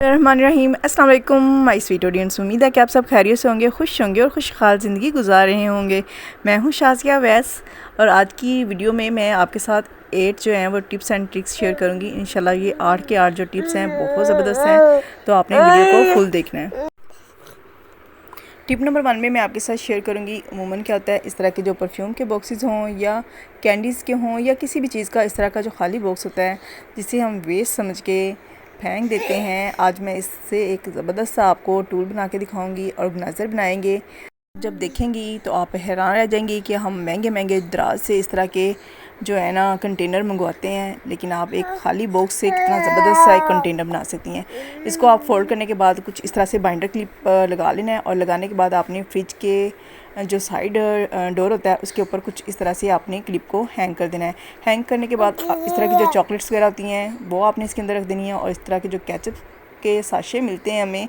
रहमानिर्रहीम। अस्सलाम वालेकुम my sweet audience. उम्मीद है कि आप सब खैरियत से होंगे, खुश होंगे और खुशहाल ज़िंदगी गुजार रहे होंगे। मैं हूं शाज़िया वैस और आज की वीडियो में मैं आपके साथ 8 जो हैं वो टिप्स एंड ट्रिक्स शेयर करूंगी। इंशाल्लाह ये 8 के 8 जो टिप्स हैं बहुत ज़बरदस्त हैं, तो आपने वीडियो को फुल देखना है। टिप नंबर 1 में मैं आपके साथ शेयर करूंगी अमूमन क्या होता है, इस तरह के जो परफ्यूम के बॉक्सेस हों या कैंडीज़ के हों या किसी भी चीज़ का इस तरह का जो खाली बॉक्स होता है जिसे हम वेस्ट समझ के फेंक देते हैं। आज मैं इससे एक ज़बरदस्त सा आपको टूल बना के दिखाऊंगी। ऑर्गेनाइज़र बनाएंगे, जब देखेंगी तो आप हैरान रह जाएंगी कि हम महंगे महंगे दराज से इस तरह के जो है ना कंटेनर मंगवाते हैं, लेकिन आप एक खाली बॉक्स से कितना ज़बरदस्त सा एक कंटेनर बना सकती हैं। इसको आप फोल्ड करने के बाद कुछ इस तरह से बाइंडर क्लिप लगा लेना है और लगाने के बाद आपने फ्रिज के जो साइड डोर होता है उसके ऊपर कुछ इस तरह से आपने क्लिप को हैंग कर देना है। हैंग करने के बाद इस तरह की जो चॉकलेट्स वगैरह होती हैं वो आपने इसके अंदर रख देनी है। और इस तरह के जो केचप के साशे मिलते हैं हमें,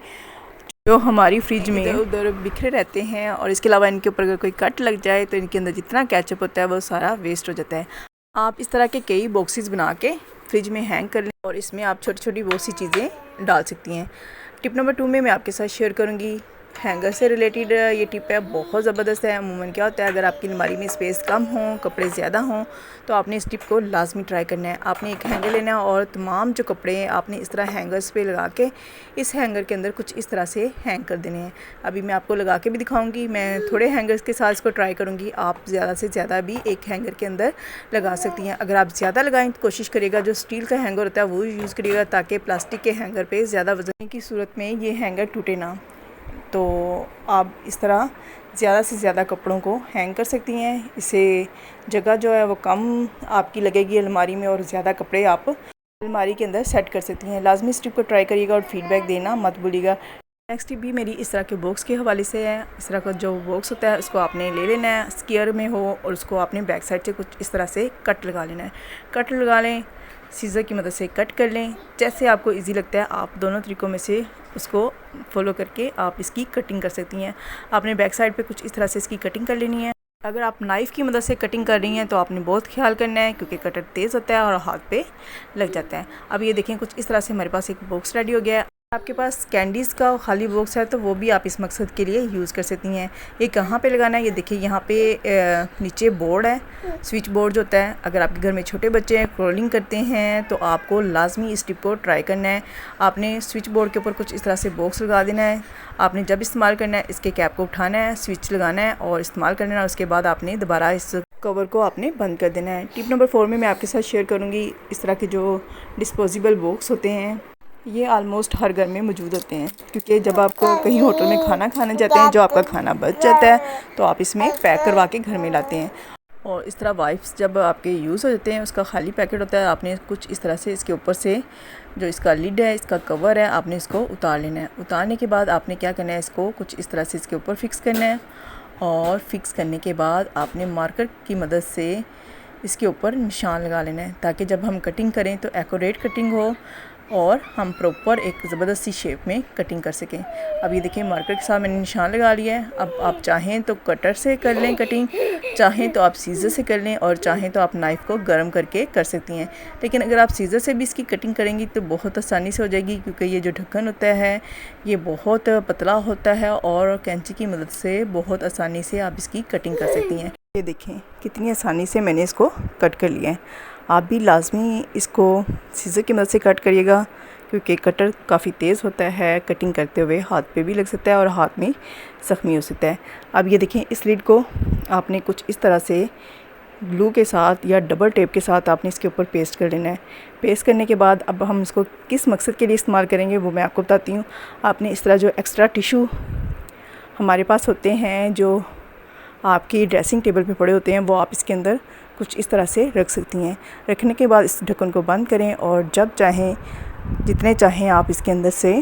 जो हमारी फ्रिज में उधर बिखरे रहते हैं, और इसके अलावा इनके ऊपर अगर कोई कट लग जाए तो इनके अंदर जितना केचप होता है वो सारा वेस्ट हो जाता है। आप इस तरह के कई बॉक्सेस बना के फ्रिज में हैंग कर लें और इसमें आप छोटी छोटी बहुत सी चीज़ें डाल सकती हैं। टिप नंबर 2 में मैं आपके साथ शेयर करूँगी हैंगर से रिलेटेड। ये टिप है, बहुत ज़बरदस्त है। अमूमन क्या होता है, अगर आपकी अलमारी में स्पेस कम हो, कपड़े ज़्यादा हों, तो आपने इस टिप को लाजमी ट्राई करना है। आपने एक हैंगर लेना है और तमाम जो कपड़े हैं आपने इस तरह हैंगर्स पे लगा के इस हैंगर के अंदर कुछ इस तरह से हैंग कर देने हैं। अभी मैं आपको लगा के भी दिखाऊंगी। मैं थोड़े हैंगर्स के साथ इसको ट्राई करूँगी। आप ज़्यादा से ज़्यादा भी एक हैंगर के अंदर लगा सकती हैं। अगर आप ज़्यादा लगाएँ तो कोशिश करिएगा जो स्टील का हैंगर होता है वो यूज़ करिएगा, ताकि प्लास्टिक के हैंगर पर ज़्यादा वजन की सूरत में ये हैंगर टूटे ना। तो आप इस तरह ज़्यादा से ज़्यादा कपड़ों को हैंग कर सकती हैं। इससे जगह जो है वो कम आपकी लगेगी अलमारी में और ज़्यादा कपड़े आप अलमारी के अंदर सेट कर सकती हैं। लाजमी इस टिप को ट्राई करिएगा और फीडबैक देना मत भूलिएगा। नेक्स्ट टिप भी मेरी इस तरह के बॉक्स के हवाले से है। इस तरह का जो बॉक्स होता है उसको आपने ले लेना है, स्क्वायर में हो, और उसको आपने बैक साइड से कुछ इस तरह से कट लगा लेना है। कट लगा लें, सीज़र की मदद से कट कर लें, जैसे आपको इजी लगता है। आप दोनों तरीक़ों में से उसको फॉलो करके आप इसकी कटिंग कर सकती हैं। आपने बैक साइड पे कुछ इस तरह से इसकी कटिंग कर लेनी है। अगर आप नाइफ़ की मदद से कटिंग कर रही हैं तो आपने बहुत ख्याल करना है, क्योंकि कटर तेज़ होता है और हाथ पे लग जाता है। अब ये देखें, कुछ इस तरह से हमारे पास एक बॉक्स रेडी हो गया है। आपके पास कैंडीज़ का खाली बॉक्स है तो वो भी आप इस मकसद के लिए यूज़ कर सकती हैं। ये कहाँ पे लगाना है, ये देखिए यहाँ पे नीचे बोर्ड है, स्विच बोर्ड जो होता है। अगर आपके घर में छोटे बच्चे हैं, क्रॉलिंग करते हैं, तो आपको लाजमी इस टिप को ट्राई करना है। आपने स्विच बोर्ड के ऊपर कुछ इस तरह से बॉक्स लगा देना है। आपने जब इस्तेमाल करना है इसके कैप को उठाना है, स्विच लगाना है और इस्तेमाल करना है। उसके बाद आपने दोबारा इस कवर को आपने बंद कर देना है। टिप नंबर 4 में मैं आपके साथ शेयर करूँगी इस तरह के जो डिस्पोजेबल बॉक्स होते हैं। ये आलमोस्ट हर घर में मौजूद होते हैं, क्योंकि जब आप कहीं होटल में खाना खाने जाते हैं, जो आपका खाना बच जाता है तो आप इसमें पैक करवा के घर में लाते हैं। और इस तरह वाइप्स जब आपके यूज़ हो जाते हैं, उसका खाली पैकेट होता है, आपने कुछ इस तरह से इसके ऊपर से जो इसका लिड है, इसका कवर है, आपने इसको उतार लेना है। उतारने के बाद आपने क्या करना है, इसको कुछ इस तरह से इसके ऊपर फिक्स करना है। और फिक्स करने के बाद आपने मार्कर की मदद से इसके ऊपर निशान लगा लेना है, ताकि जब हम कटिंग करें तो एक्यूरेट कटिंग हो और हम प्रॉपर एक ज़बरदस्त सी शेप में कटिंग कर सकें। अब ये देखिए, मार्कर के साथ मैंने निशान लगा लिया है। अब आप चाहें तो कटर से कर लें कटिंग, चाहें तो आप सीज़र से कर लें, और चाहें तो आप नाइफ़ को गर्म करके कर सकती हैं। लेकिन अगर आप सीज़र से भी इसकी कटिंग करेंगी तो बहुत आसानी से हो जाएगी, क्योंकि ये जो ढक्कन होता है ये बहुत पतला होता है और कैंची की मदद से बहुत आसानी से आप इसकी कटिंग कर सकती हैं। ये देखें कितनी आसानी से मैंने इसको कट कर लिया है। आप भी लाजमी इसको सीज़र की मदद से कट करिएगा, क्योंकि कटर काफ़ी तेज़ होता है, कटिंग करते हुए हाथ पे भी लग सकता है और हाथ में ज़ख्मी हो सकता है। अब ये देखें, इस लिड को आपने कुछ इस तरह से ग्लू के साथ या डबल टेप के साथ आपने इसके ऊपर पेस्ट कर लेना है। पेस्ट करने के बाद अब हम इसको किस मकसद के लिए इस्तेमाल करेंगे वो मैं आपको बताती हूँ। आपने इस तरह जो एक्स्ट्रा टिशू हमारे पास होते हैं, जो आपकी ड्रेसिंग टेबल पे पड़े होते हैं, वो आप इसके अंदर कुछ इस तरह से रख सकती हैं। रखने के बाद इस ढक्कन को बंद करें और जब चाहें, जितने चाहें आप इसके अंदर से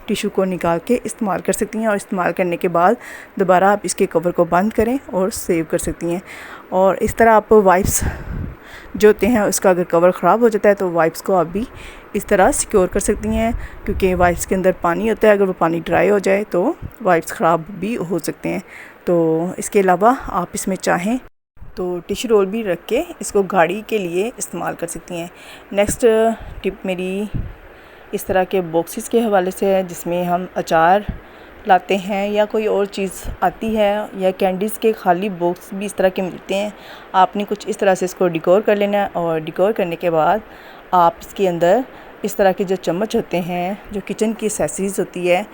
टिशू को निकाल के इस्तेमाल कर सकती हैं। और इस्तेमाल करने के बाद दोबारा आप इसके कवर को बंद करें और सेव कर सकती हैं। और इस तरह आप वाइप्स जो होते हैं उसका अगर कवर ख़राब हो जाता है तो वाइप्स को आप भी इस तरह सिक्योर कर सकती हैं, क्योंकि वाइप्स के अंदर पानी होता है। अगर वो पानी ड्राई हो जाए तो वाइप्स ख़राब भी हो सकते हैं। तो इसके अलावा आप इसमें चाहें तो टिश्यू रोल भी रख के इसको गाड़ी के लिए इस्तेमाल कर सकती हैं। नेक्स्ट टिप मेरी इस तरह के बॉक्सेस के हवाले से है जिसमें हम अचार लाते हैं या कोई और चीज़ आती है, या कैंडीज़ के खाली बॉक्स भी इस तरह के मिलते हैं। आपने कुछ इस तरह से इसको डेकोर कर लेना है, और डेकोर करने के बाद आप इसके अंदर इस तरह के जो चम्मच होते हैं, जो किचन की एक्सेसरीज़ होती है,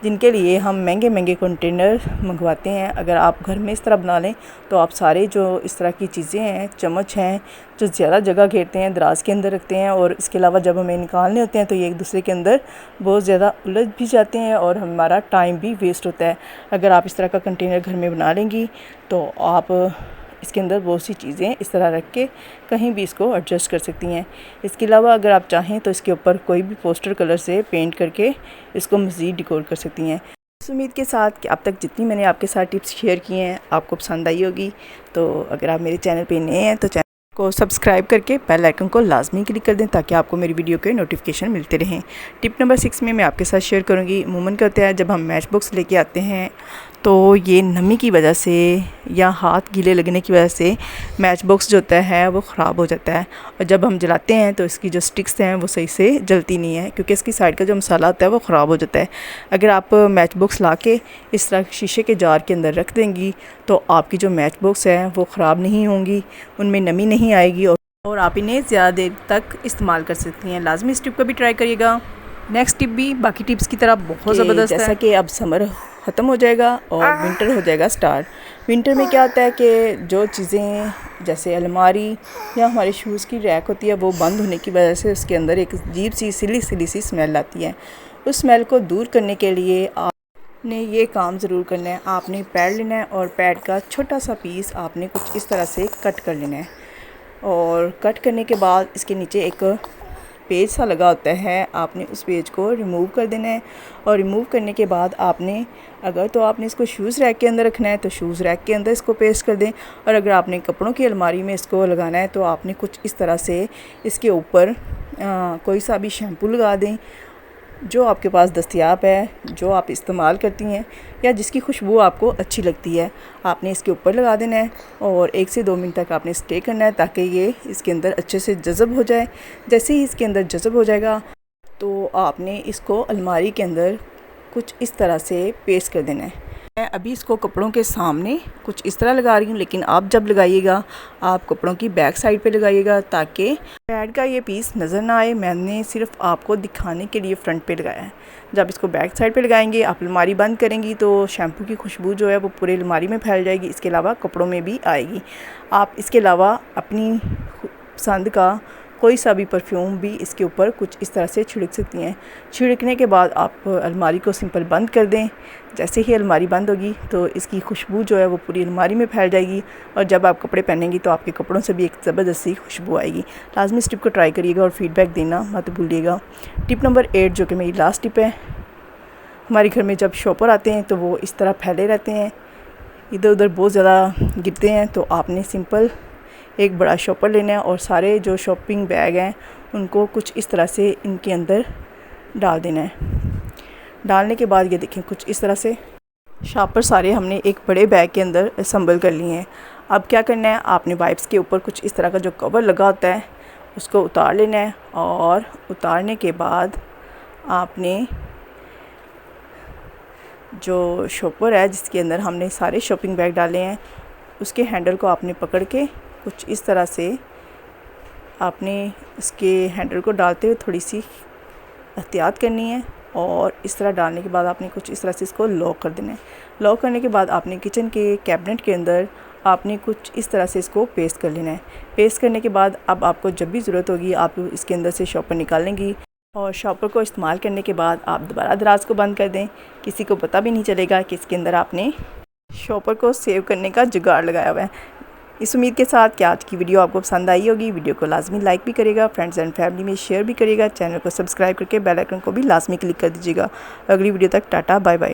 जिनके लिए हम महंगे महंगे कंटेनर मंगवाते हैं, अगर आप घर में इस तरह बना लें तो आप सारे जो इस तरह की चीज़ें हैं, चम्मच हैं, जो ज़्यादा जगह घेरते हैं, दराज के अंदर रखते हैं, और इसके अलावा जब हमें निकालने होते हैं तो ये एक दूसरे के अंदर बहुत ज़्यादा उलझ भी जाते हैं और हमारा टाइम भी वेस्ट होता है। अगर आप इस तरह का कंटेनर घर में बना लेंगी तो आप इसके अंदर बहुत सी चीज़ें इस तरह रख के कहीं भी इसको एडजस्ट कर सकती हैं। इसके अलावा अगर आप चाहें तो इसके ऊपर कोई भी पोस्टर कलर से पेंट करके इसको मज़ीद डेकोर कर सकती हैं। इस उम्मीद के साथ कि अब तक जितनी मैंने आपके साथ टिप्स शेयर किए हैं आपको पसंद आई होगी। तो अगर आप मेरे चैनल पे नए हैं तो चैनल को सब्सक्राइब करके बेल आइकन को लाजमी क्लिक कर दें ताकि आपको मेरी वीडियो के नोटिफिकेशन मिलते रहें। टिप नंबर 6 में मैं आपके साथ शेयर करूंगी, अमूमन क्या होता है जब हम मैच बॉक्स लेके आते हैं तो ये नमी की वजह से या हाथ गीले लगने की वजह से मैच बॉक्स जो होता है वो ख़राब हो जाता है, और जब हम जलाते हैं तो इसकी जो स्टिक्स हैं वो सही से जलती नहीं है क्योंकि इसकी साइड का जो मसाला होता है वो ख़राब हो जाता है। अगर आप मैच बॉक्स ला के इस तरह शीशे के जार के अंदर रख देंगी तो आपकी जो मैच बॉक्स है वो ख़राब नहीं होंगी, उनमें नमी नहीं आएगी, और आप इन्हें ज़्यादा देर तक इस्तेमाल कर सकती हैं। लाजमी इस टिप को भी ट्राई करिएगा। नेक्स्ट टिप भी बाकी टिप्स की तरह बहुत ज़बरदस्त है। जैसा कि अब समर ख़त्म हो जाएगा और विंटर हो जाएगा स्टार्ट। विंटर में क्या होता है कि जो चीज़ें जैसे अलमारी या हमारे शूज़ की रैक होती है वो बंद होने की वजह से उसके अंदर एक अजीब सी सिली सी स्मेल आती है। उस स्मेल को दूर करने के लिए आपने ये काम ज़रूर करना है। आपने पैड लेना है और पैड का छोटा सा पीस आपने कुछ इस तरह से कट कर लेना है, और कट करने के बाद इसके नीचे एक पेज सा लगा होता है, आपने उस पेज को रिमूव कर देना है। और रिमूव करने के बाद आपने अगर तो आपने इसको शूज़ रैक के अंदर रखना है तो शूज़ रैक के अंदर इसको पेस्ट कर दें, और अगर आपने कपड़ों की अलमारी में इसको लगाना है तो आपने कुछ इस तरह से इसके ऊपर कोई सा भी शैम्पू लगा दें जो आपके पास दस्तयाब है, जो आप इस्तेमाल करती हैं या जिसकी खुशबू आपको अच्छी लगती है, आपने इसके ऊपर लगा देना है और 1 से 2 मिनट तक आपने स्टे करना है ताकि ये इसके अंदर अच्छे से जज़ब हो जाए। जैसे ही इसके अंदर जज़ब हो जाएगा तो आपने इसको अलमारी के अंदर कुछ इस तरह से पेस्ट कर देना है। मैं अभी इसको कपड़ों के सामने कुछ इस तरह लगा रही हूँ, लेकिन आप जब लगाइएगा आप कपड़ों की बैक साइड पे लगाइएगा ताकि पैड का ये पीस नज़र ना आए। मैंने सिर्फ आपको दिखाने के लिए फ्रंट पे लगाया है। जब इसको बैक साइड पे लगाएंगे, आप अलमारी बंद करेंगी तो शैम्पू की खुशबू जो है वो पूरे अलमारी में फैल जाएगी, इसके अलावा कपड़ों में भी आएगी। आप इसके अलावा अपनी पसंद का कोई सा भी परफ्यूम भी इसके ऊपर कुछ इस तरह से छिड़क सकती हैं। छिड़कने के बाद आप अलमारी को सिंपल बंद कर दें। जैसे ही अलमारी बंद होगी तो इसकी खुशबू जो है वो पूरी अलमारी में फैल जाएगी, और जब आप कपड़े पहनेंगी तो आपके कपड़ों से भी एक ज़बरदस्त सी खुशबू आएगी। लाजमी इस टिप को ट्राई करिएगा और फीडबैक देना मत भूलिएगा। टिप नंबर 8 जो कि मेरी लास्ट टिप है, हमारे घर में जब शॉपर आते हैं तो वो इस तरह फैले रहते हैं, इधर उधर बहुत ज़्यादा गिरते हैं, तो आपने सिंपल एक बड़ा शॉपर लेना है और सारे जो शॉपिंग बैग हैं उनको कुछ इस तरह से इनके अंदर डाल देना है। डालने के बाद ये देखें कुछ इस तरह से शॉपर सारे हमने एक बड़े बैग के अंदर असम्बल कर लिए हैं। अब क्या करना है, आपने वाइप्स के ऊपर कुछ इस तरह का जो कवर लगा होता है उसको उतार लेना है, और उतारने के बाद आपने जो शॉपर है जिसके अंदर हमने सारे शॉपिंग बैग डाले हैं उसके हैंडल को आपने पकड़ के कुछ इस तरह से आपने इसके हैंडल को डालते हुए थोड़ी सी एहतियात करनी है, और इस तरह डालने के बाद आपने कुछ इस तरह से इसको लॉक कर देना है। लॉक करने के बाद आपने किचन के कैबिनेट के अंदर आपने कुछ इस तरह से इसको पेस्ट कर लेना है। पेस्ट करने के बाद अब आपको जब भी ज़रूरत होगी आप इसके अंदर से शॉपर निकाल लेंगी, और शॉपर को इस्तेमाल करने के बाद आप दोबारा दराज को बंद कर दें। किसी को पता भी नहीं चलेगा कि इसके अंदर आपने शॉपर को सेव करने का जुगाड़ लगाया हुआ है। इस उम्मीद के साथ कि आज की वीडियो आपको पसंद आई होगी। वीडियो को लाजमी लाइक भी करिएगा, फ्रेंड्स एंड फैमिली में शेयर भी करिएगा, चैनल को सब्सक्राइब करके बेल आइकन को भी लाजमी क्लिक कर दीजिएगा। अगली वीडियो तक टाटा बाय बाय।